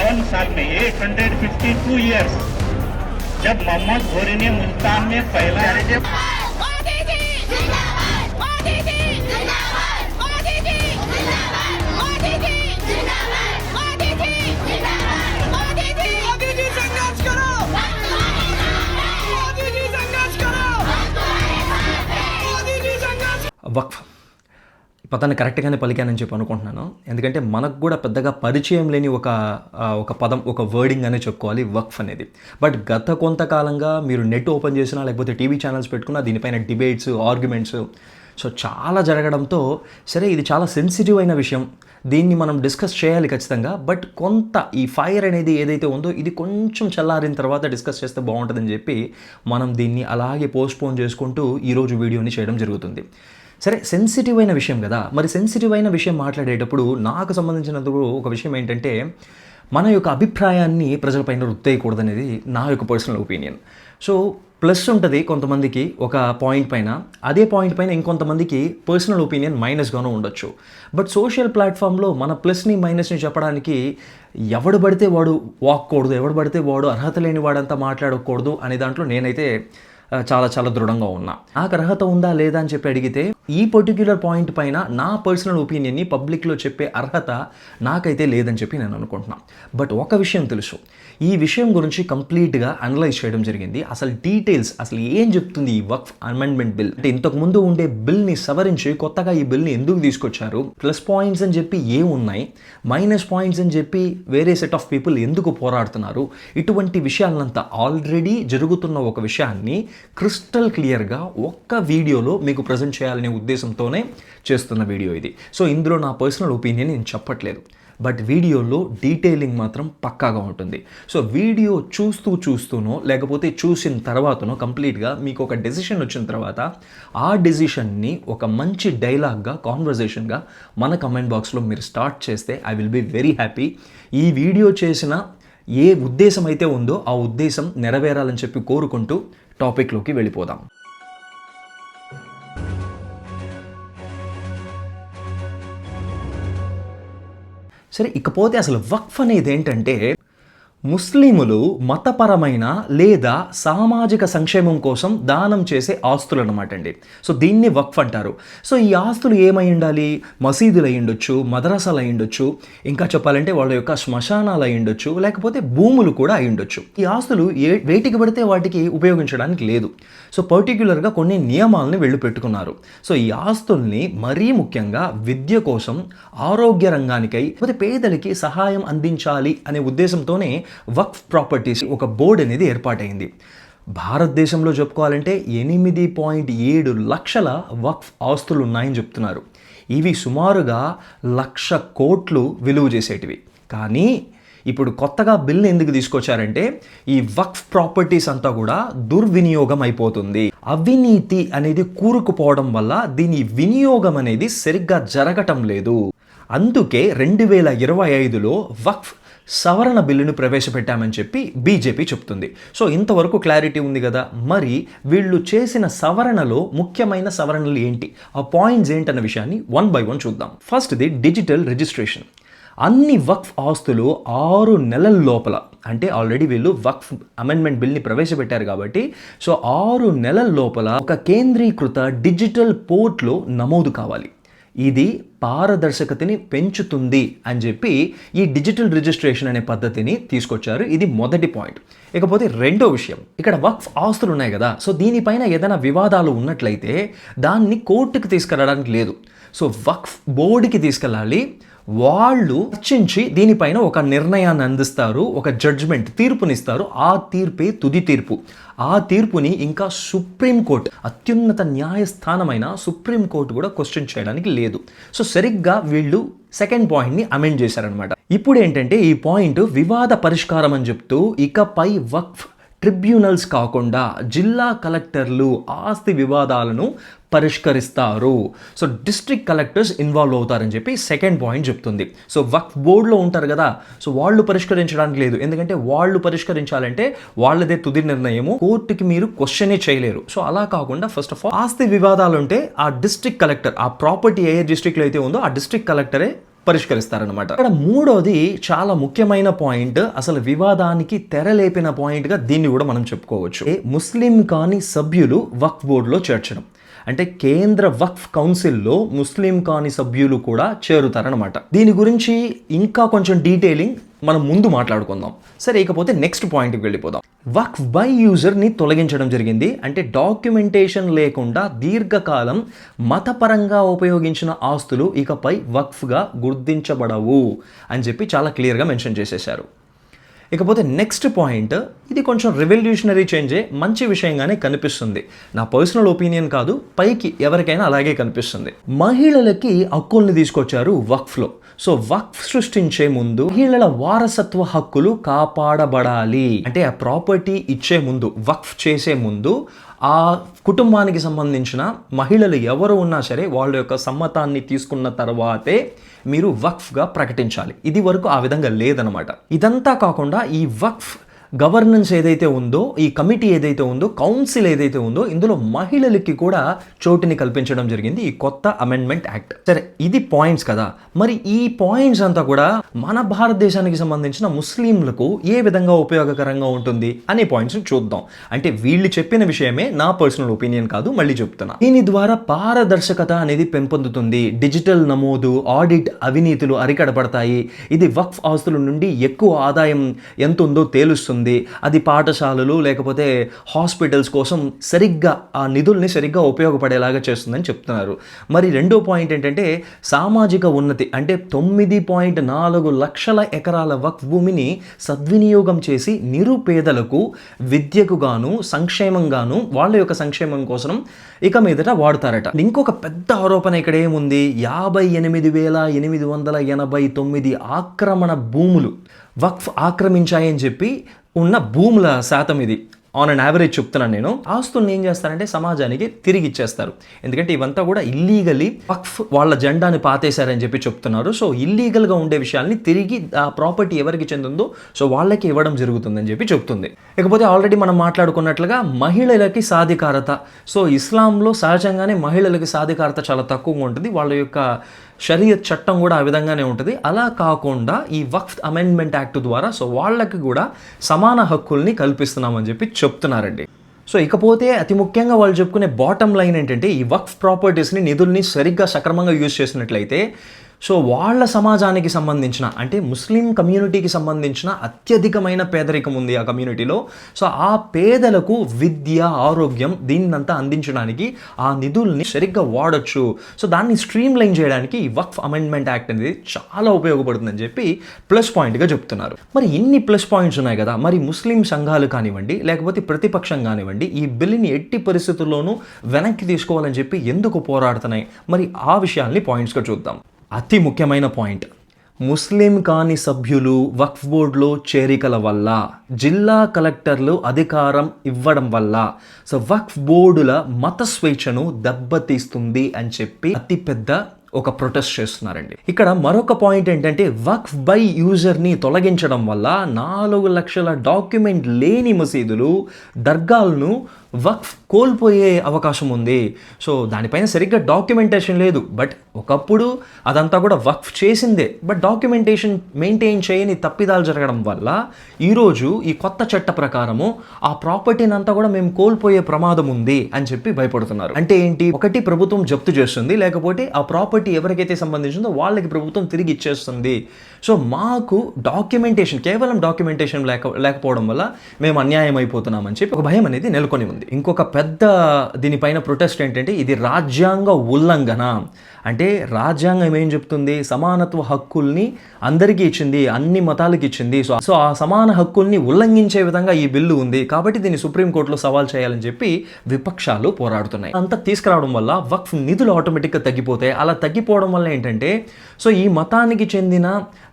साल में 852 ईयर्स जब मोहम्मद घोरी ने मुल्तान में पहला వక్ఫ్ పదాన్ని కరెక్ట్గానే పలికానని చెప్పి అనుకుంటున్నాను. ఎందుకంటే మనకు కూడా పెద్దగా పరిచయం లేని ఒక పదం, ఒక వర్డింగ్ అనే చెప్పుకోవాలి వక్ఫ్ అనేది. బట్ గత కొంతకాలంగా మీరు నెట్ ఓపెన్ చేసినా లేకపోతే టీవీ ఛానల్స్ పెట్టుకున్నా దీనిపైన డిబేట్స్, ఆర్గ్యుమెంట్స్ చాలా జరగడంతో సరే ఇది చాలా సెన్సిటివ్ అయిన విషయం, దీన్ని మనం డిస్కస్ చేయాలి ఖచ్చితంగా. బట్ కొంత ఈ ఫైర్ అనేది ఏదైతే ఉందో ఇది కొంచెం చల్లారిన తర్వాత డిస్కస్ చేస్తే బాగుంటుందని చెప్పి మనం దీన్ని అలాగే పోస్ట్పోన్ చేసుకుంటూ ఈరోజు వీడియోని చేయడం జరుగుతుంది. సరే, సెన్సిటివ్ అయిన విషయం కదా, మరి సెన్సిటివ్ అయిన విషయం మాట్లాడేటప్పుడు నాకు సంబంధించినందుకు ఒక విషయం ఏంటంటే మన యొక్క అభిప్రాయాన్ని ప్రజలపైన రుద్దేయకూడదనేది నా యొక్క పర్సనల్ ఒపీనియన్. సో ప్లస్ ఉంటుంది కొంతమందికి ఒక పాయింట్ పైన, అదే పాయింట్ పైన ఇంకొంతమందికి పర్సనల్ ఒపీనియన్ మైనస్గానూ ఉండొచ్చు. బట్ సోషల్ ప్లాట్ఫామ్లో మన ప్లస్ని మైనస్ని చెప్పడానికి ఎవడు పడితే వాడు వాక్కూడదు, ఎవడు పడితే వాడు అర్హత లేని వాడంతా మాట్లాడకూడదు అనే దాంట్లో నేనైతే చాలా దృఢంగా ఉన్నా. నాకు అర్హత ఉందా లేదా అని చెప్పి అడిగితే ఈ పర్టిక్యులర్ పాయింట్ పైన నా పర్సనల్ ఒపీనియన్ని పబ్లిక్లో చెప్పే అర్హత నాకైతే లేదని చెప్పి నేను అనుకుంటున్నాను. బట్ ఒక విషయం తెలుసు, ఈ విషయం గురించి కంప్లీట్గా అనలైజ్ చేయడం జరిగింది. అసలు డీటెయిల్స్, అసలు ఏం చెప్తుంది ఈ వక్ఫ్ అమెండ్మెంట్ బిల్, అంటే ఇంతకుముందు ఉండే బిల్ని సవరించి కొత్తగా ఈ బిల్ని ఎందుకు తీసుకొచ్చారు, ప్లస్ పాయింట్స్ అని చెప్పి ఏమున్నాయి, మైనస్ పాయింట్స్ అని చెప్పి వేరే సెట్ ఆఫ్ పీపుల్ ఎందుకు పోరాడుతున్నారు, ఇటువంటి విషయాలంతా ఆల్రెడీ జరుగుతున్న ఒక విషయాన్ని క్రిస్టల్ క్లియర్గా ఒక్క వీడియోలో మీకు ప్రజెంట్ చేయాలనే ఉద్దేశంతోనే చేస్తున్న వీడియో ఇది. సో ఇందులో నా పర్సనల్ ఒపీనియన్ నేను చెప్పట్లేదు, బట్ వీడియోలో డీటెయిలింగ్ మాత్రం పక్కాగా ఉంటుంది. సో వీడియో చూస్తూనో లేకపోతే చూసిన తర్వాతనో కంప్లీట్గా మీకు ఒక డెసిషన్ వచ్చిన తర్వాత ఆ డెసిషన్ని ఒక మంచి డైలాగ్గా, కాన్వర్జేషన్గా మన కమెంట్ బాక్స్లో మీరు స్టార్ట్ చేస్తే I will be very happy. ఈ వీడియో చేసిన ఏ ఉద్దేశం అయితే ఉందో ఆ ఉద్దేశం నెరవేరాలని చెప్పి కోరుకుంటూ టాపిక్లోకి వెళ్ళిపోదాం. సరే, ఇకపోతే అసలు వక్ఫ్ అనేది ఏంటంటే ముస్లిములు మతపరమైన లేదా సామాజిక సంక్షేమం కోసం దానం చేసే ఆస్తులు అనమాట అండి. సో దీన్ని వక్ఫ్ అంటారు. సో ఈ ఆస్తులు ఏమై ఉండాలి, మసీదులు అయి ఉండొచ్చు, మదరసాలు అయి ఉండొచ్చు, ఇంకా చెప్పాలంటే వాళ్ళ యొక్క శ్మశానాలు అయి ఉండొచ్చు, లేకపోతే భూములు కూడా అయి ఉండొచ్చు. ఈ ఆస్తులు వేటికి పడితే వాటికి ఉపయోగించడానికి లేదు. సో పర్టిక్యులర్గా కొన్ని నియమాలని వెళ్ళి పెట్టుకున్నారు. సో ఈ ఆస్తుల్ని మరీ ముఖ్యంగా విద్య కోసం, ఆరోగ్య రంగానికై, లేకపోతే పేదలకి సహాయం అందించాలి అనే ఉద్దేశంతోనే వక్ఫ్ ప్రాపర్టీస్ ఒక బోర్డు అనేది ఏర్పాటైంది. భారతదేశంలో చెప్పుకోవాలంటే 8.7 లక్షల వక్ఫ్ ఆస్తులు ఉన్నాయని చెప్తున్నారు. ఇవి సుమారుగా 1,00,000 కోట్లు విలువ చేసేటివి. కానీ ఇప్పుడు కొత్తగా బిల్ ఎందుకు తీసుకొచ్చారంటే ఈ వక్ఫ్ ప్రాపర్టీస్ అంతా కూడా దుర్వినియోగం అయిపోతుంది, అవినీతి అనేది కూరుకుపోవడం వల్ల దీని వినియోగం అనేది సరిగ్గా జరగటం లేదు. అందుకే 2025లో వక్ఫ్ సవరణ బిల్లును ప్రవేశపెట్టామని చెప్పి బీజేపీ చెప్తుంది. సో ఇంతవరకు క్లారిటీ ఉంది కదా. మరి వీళ్ళు చేసిన సవరణలో ముఖ్యమైన సవరణలు ఏంటి, ఆ పాయింట్స్ ఏంటన్న విషయాన్ని 1 by 1 చూద్దాం. ఫస్ట్ది డిజిటల్ రిజిస్ట్రేషన్. అన్ని వక్ఫ్ ఆస్తులు 6 నెలల లోపల, అంటే ఆల్రెడీ వీళ్ళు వక్ఫ్ అమెండ్మెంట్ బిల్ని ప్రవేశపెట్టారు కాబట్టి సో 6 నెలల లోపల ఒక కేంద్రీకృత డిజిటల్ పోర్ట్లో నమోదు కావాలి. ఇది పారదర్శకతని పెంచుతుంది అని చెప్పి ఈ డిజిటల్ రిజిస్ట్రేషన్ అనే పద్ధతిని తీసుకొచ్చారు. ఇది మొదటి పాయింట్. ఇకపోతే రెండో విషయం, ఇక్కడ వక్ఫ్ ఆస్తులు ఉన్నాయి కదా, సో దీనిపైన ఏదైనా వివాదాలు ఉన్నట్లయితే దాన్ని కోర్టుకు తీసుకెళ్ళడానికి లేదు. సో వక్ఫ్ బోర్డుకి తీసుకెళ్ళాలి. వాళ్ళు చర్చించి దీనిపైన ఒక నిర్ణయాన్ని అందిస్తారు, ఒక జడ్జ్మెంట్, తీర్పునిస్తారు. ఆ తీర్పే తుది తీర్పు. ఆ తీర్పుని ఇంకా సుప్రీంకోర్టు, అత్యున్నత న్యాయస్థానమైన సుప్రీంకోర్టు కూడా క్వశ్చన్ చేయడానికి లేదు. సో సరిగ్గా వీళ్ళు సెకండ్ పాయింట్ని అమెండ్ చేశారనమాట. ఇప్పుడు ఏంటంటే ఈ పాయింట్ వివాద పరిష్కారం అని చెప్తూ ఇకపై వక్ఫ్ ట్రిబ్యునల్స్ కాకుండా జిల్లా కలెక్టర్లు ఆస్తి వివాదాలను పరిష్కరిస్తారు. సో డిస్ట్రిక్ట్ కలెక్టర్స్ ఇన్వాల్వ్ అవుతారని చెప్పి సెకండ్ పాయింట్ చెప్తుంది. సో వక్ఫ్ బోర్డులో ఉంటారు కదా, సో వాళ్ళు పరిష్కరించడానికి లేదు. ఎందుకంటే వాళ్ళు పరిష్కరించాలంటే వాళ్ళదే తుది నిర్ణయము, కోర్టుకి మీరు క్వశ్చనే చేయలేరు. సో అలా కాకుండా ఫస్ట్ ఆఫ్ ఆల్ ఆస్తి వివాదాలు ఉంటే ఆ డిస్ట్రిక్ట్ కలెక్టర్, ఆ ప్రాపర్టీ ఏ డిస్ట్రిక్ట్లో అయితే ఉందో ఆ డిస్ట్రిక్ట్ కలెక్టరే పరిష్కరిస్తారనమాట. ఇక్కడ మూడోది చాలా ముఖ్యమైన పాయింట్, అసలు వివాదానికి తెరలేపిన పాయింట్గా దీన్ని కూడా మనం చెప్పుకోవచ్చు. ముస్లిం కాని సభ్యులు వక్ఫ్ బోర్డులో చేర్చడం, అంటే కేంద్ర వక్ఫ్ కౌన్సిల్లో ముస్లిం కాని సభ్యులు కూడా చేరుతారనమాట. దీని గురించి ఇంకా కొంచెం డీటెయిలింగ్ మనం ముందు మాట్లాడుకుందాం. సరే, ఇకపోతే నెక్స్ట్ పాయింట్కి వెళ్ళిపోదాం. వక్ఫ్ బై యూజర్ని తొలగించడం జరిగింది. అంటే డాక్యుమెంటేషన్ లేకుండా దీర్ఘకాలం మతపరంగా ఉపయోగించిన ఆస్తులు ఇకపై వక్ఫ్గా గుర్తించబడవు అని చెప్పి చాలా క్లియర్గా మెన్షన్ చేసేశారు. ఇకపోతే నెక్స్ట్ పాయింట్, ఇది కొంచెం రెవల్యూషనరీ చేంజే, మంచి విషయంగానే కనిపిస్తుంది. నా పర్సనల్ ఒపీనియన్ కాదు, పైకి ఎవరికైనా అలాగే కనిపిస్తుంది. మహిళలకి హక్కుల్ని తీసుకొచ్చారు వక్ఫ్లో. సో వక్ఫ్ సృష్టించే ముందు మహిళల వారసత్వ హక్కులు కాపాడబడాలి. అంటే ఆ ప్రాపర్టీ ఇచ్చే ముందు, వక్ఫ్ చేసే ముందు ఆ కుటుంబానికి సంబంధించిన మహిళలు ఎవరు ఉన్నా సరే వాళ్ళ యొక్క సమ్మతాన్ని తీసుకున్న తర్వాతే మీరు వక్ఫ్గా ప్రకటించాలి. ఇది వరకు ఆ విధంగా లేదనమాట. ఇదంతా కాకుండా ఈ వక్ఫ్ గవర్నెన్స్ ఏదైతే ఉందో, ఈ కమిటీ ఏదైతే ఉందో, కౌన్సిల్ ఏదైతే ఉందో, ఇందులో మహిళలకి కూడా చోటుని కల్పించడం జరిగింది ఈ కొత్త అమెండ్మెంట్ యాక్ట్. సరే, ఇది పాయింట్స్ కదా. మరి ఈ పాయింట్స్ అంతా కూడా మన భారతదేశానికి సంబంధించిన ముస్లింలకు ఏ విధంగా ఉపయోగకరంగా ఉంటుంది అనే పాయింట్స్ని చూద్దాం. అంటే వీళ్ళు చెప్పిన విషయమే, నా పర్సనల్ ఒపీనియన్ కాదు, మళ్ళీ చెప్తున్నా. దీని ద్వారా పారదర్శకత అనేది పెంపొందుతుంది. డిజిటల్ నమోదు, ఆడిట్, అవినీతులు అరికడబడతాయి. ఇది వక్ఫ్ ఆస్తుల నుండి ఎక్కువ ఆదాయం ఎంత ఉందో తేలుస్తుంది. అది పాఠశాలలు లేకపోతే హాస్పిటల్స్ కోసం సరిగ్గా ఆ నిధుల్ని సరిగ్గా ఉపయోగపడేలాగా చేస్తుందని చెప్తున్నారు. మరి రెండో పాయింట్ ఏంటంటే సామాజిక ఉన్నతి. అంటే 9.4 లక్షల ఎకరాల వక్ఫ్ భూమిని సద్వినియోగం చేసి నిరుపేదలకు విద్యకు గాను, సంక్షేమంగాను, వాళ్ళ యొక్క సంక్షేమం కోసం ఇక మీదట వాడతారట. ఇంకొక పెద్ద ఆరోపణ ఇక్కడ ఏముంది, 58,889 ఆక్రమణ భూములు వక్ఫ్ ఆక్రమించాయని చెప్పి ఉన్న భూముల శాతం ఇది. ఆన్ అండ్ యావరేజ్ చెప్తున్నాను నేను. ఆస్తుల్ని ఏం చేస్తారంటే సమాజానికి తిరిగి ఇచ్చేస్తారు. ఎందుకంటే ఇవంతా కూడా ఇల్లీగలీ వక్ఫ్ వాళ్ళ జెండాని పాతేశారని చెప్పి చెప్తున్నారు. సో ఇల్లీగల్గా ఉండే విషయాల్ని తిరిగి ఆ ప్రాపర్టీ ఎవరికి చెందుందో సో వాళ్ళకి ఇవ్వడం జరుగుతుందని చెప్పి చెప్తుంది. ఇకపోతే ఆల్రెడీ మనం మాట్లాడుకున్నట్లుగా మహిళలకి సాధికారత. సో ఇస్లాంలో సహజంగానే మహిళలకి సాధికారత చాలా తక్కువగా ఉంటుంది. వాళ్ళ యొక్క షరియత్ చట్టం కూడా ఆ విధంగానే ఉంటుంది. అలా కాకుండా ఈ వక్ఫ్ అమెండ్మెంట్ యాక్ట్ ద్వారా సో వాళ్ళకి కూడా సమాన హక్కుల్ని కల్పిస్తున్నామని చెప్పి చెప్తున్నారండి. సో ఇకపోతే అతి ముఖ్యంగా వాళ్ళు చెప్పుకునే బాటమ్ లైన్ ఏంటంటే ఈ వక్ఫ్ ప్రాపర్టీస్ని, నిధుల్ని సరిగ్గా సక్రమంగా యూజ్ చేసినట్లయితే సో వాళ్ళ సమాజానికి సంబంధించిన, అంటే ముస్లిం కమ్యూనిటీకి సంబంధించిన అత్యధికమైన పేదరికం ఉంది ఆ కమ్యూనిటీలో. సో ఆ పేదలకు విద్య, ఆరోగ్యం దీన్నంతా అందించడానికి ఆ నిధుల్ని సరిగ్గా వాడచ్చు. సో దాన్ని స్ట్రీమ్ లైన్ చేయడానికి ఈ వక్ఫ్ అమెండ్మెంట్ యాక్ట్ అనేది చాలా ఉపయోగపడుతుందని చెప్పి ప్లస్ పాయింట్గా చెప్తున్నారు. మరి ఇన్ని ప్లస్ పాయింట్స్ ఉన్నాయి కదా, మరి ముస్లిం సంఘాలు కానివ్వండి లేకపోతే ప్రతిపక్షం కానివ్వండి ఈ బిల్లుని ఎట్టి పరిస్థితుల్లోనూ వెనక్కి తీసుకోవాలని చెప్పి ఎందుకు పోరాడుతున్నాయి? మరి ఆ విషయాల్ని పాయింట్స్గా చూద్దాం. అతి ముఖ్యమైన పాయింట్, ముస్లిం కాని సభ్యులు వక్ఫ్ బోర్డులో చేరికల వల్ల, జిల్లా కలెక్టర్లు అధికారం ఇవ్వడం వల్ల సో వక్ఫ్ బోర్డుల మత స్వేచ్ఛను దెబ్బతీస్తుంది అని చెప్పి అతిపెద్ద ఒక ప్రొటెస్ట్ చేస్తున్నారండి. ఇక్కడ మరొక పాయింట్ ఏంటంటే వక్ఫ్ బై యూజర్ని తొలగించడం వల్ల 4 లక్షల డాక్యుమెంట్ లేని మసీదులు, దర్గాలను వక్ఫ్ కోల్పోయే అవకాశం ఉంది. సో దానిపైన సరిగ్గా డాక్యుమెంటేషన్ లేదు. బట్ ఒకప్పుడు అదంతా కూడా వక్ఫ్ చేసిందే, బట్ డాక్యుమెంటేషన్ మెయింటైన్ చేయని తప్పిదాలు జరగడం వల్ల ఈరోజు ఈ కొత్త చట్ట ప్రకారము ఆ ప్రాపర్టీని అంతా కూడా మేము కోల్పోయే ప్రమాదం ఉంది అని చెప్పి భయపడుతున్నారు. అంటే ఏంటి, ఒకటి ప్రభుత్వం జప్తు చేస్తుంది, లేకపోతే ఆ ప్రాపర్టీ ఎవరికైతే సంబంధించిందో వాళ్ళకి ప్రభుత్వం తిరిగి ఇచ్చేస్తుంది. సో మాకు డాక్యుమెంటేషన్, కేవలం డాక్యుమెంటేషన్ లేకపోవడం వల్ల మేము అన్యాయం అయిపోతున్నామని చెప్పి ఒక భయం అనేది నెలకొని ఉంది. ఇంకొక పెద్ద దీనిపైన ప్రొటెస్ట్ ఏంటంటే ఇది రాజ్యాంగ ఉల్లంఘన. అంటే రాజ్యాంగం ఏం చెప్తుంది, సమానత్వ హక్కుల్ని అందరికీ ఇచ్చింది, అన్ని మతాలకి ఇచ్చింది. సో ఆ సమాన హక్కుల్ని ఉల్లంఘించే విధంగా ఈ బిల్లు ఉంది కాబట్టి దీన్ని సుప్రీంకోర్టులో సవాల్ చేయాలని చెప్పి విపక్షాలు పోరాడుతున్నాయి. అంతా తీసుకురావడం వల్ల వక్ఫ్ నిధులు ఆటోమేటిక్గా తగ్గిపోతాయి. అలా తగ్గిపోవడం వల్ల ఏంటంటే సో ఈ మతానికి చెందిన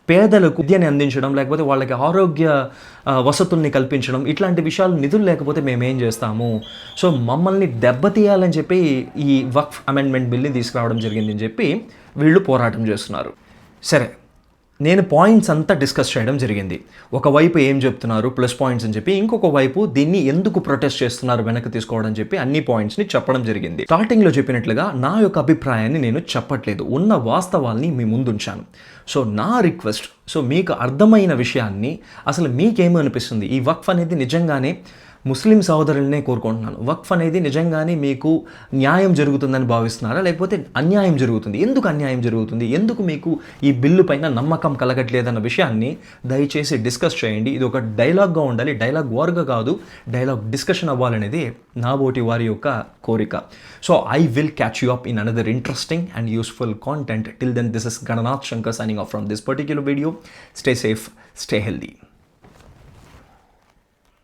పేదలకు విద్యని అందించడం, లేకపోతే వాళ్ళకి ఆరోగ్య వసతుల్ని కల్పించడం, ఇట్లాంటి విషయాలు నిధులు లేకపోతే మేమేం చేస్తాము? సో మమ్మల్ని దెబ్బతీయాలని చెప్పి ఈ వక్ఫ్ అమెండ్మెంట్ బిల్ని తీసుకురావడం జరిగిందని చెప్పి వీళ్ళు పోరాటం చేస్తున్నారు. సరే, నేను పాయింట్స్ అంతా డిస్కస్ చేయడం జరిగింది. ఒకవైపు ఏం చెప్తున్నారు ప్లస్ పాయింట్స్ అని చెప్పి, ఇంకొక వైపు దీన్ని ఎందుకు ప్రొటెస్ట్ చేస్తున్నారు వెనక్కి తీసుకోవడం చెప్పి అన్ని పాయింట్స్ని చెప్పడం జరిగింది. స్టార్టింగ్లో చెప్పినట్లుగా నా యొక్క అభిప్రాయాన్ని నేను చెప్పట్లేదు, ఉన్న వాస్తవాల్ని మీ ముందుంచాను. సో నా రిక్వెస్ట్, సో మీకు అర్థమైన విషయాన్ని అసలు మీకేమనిపిస్తుంది, ఈ వక్ఫ్ అనేది నిజంగానే ముస్లిం సోదరులనే కోరుకుంటున్నాను, వక్ఫ్ అనేది నిజంగానే మీకు న్యాయం జరుగుతుందని భావిస్తున్నారా, లేకపోతే అన్యాయం జరుగుతుంది, ఎందుకు అన్యాయం జరుగుతుంది, ఎందుకు మీకు ఈ బిల్లు పైన నమ్మకం కలగట్లేదన్న విషయాన్ని దయచేసి డిస్కస్ చేయండి. ఇది ఒక డైలాగ్గా ఉండాలి, డైలాగ్ వార్గా కాదు, డైలాగ్ డిస్కషన్ అవ్వాలనేది నా బోటి వారి యొక్క కోరిక. So I will catch you up in another interesting and useful content. Till then, this is Gananath Shankar signing off from this particular video. Stay safe, stay healthy.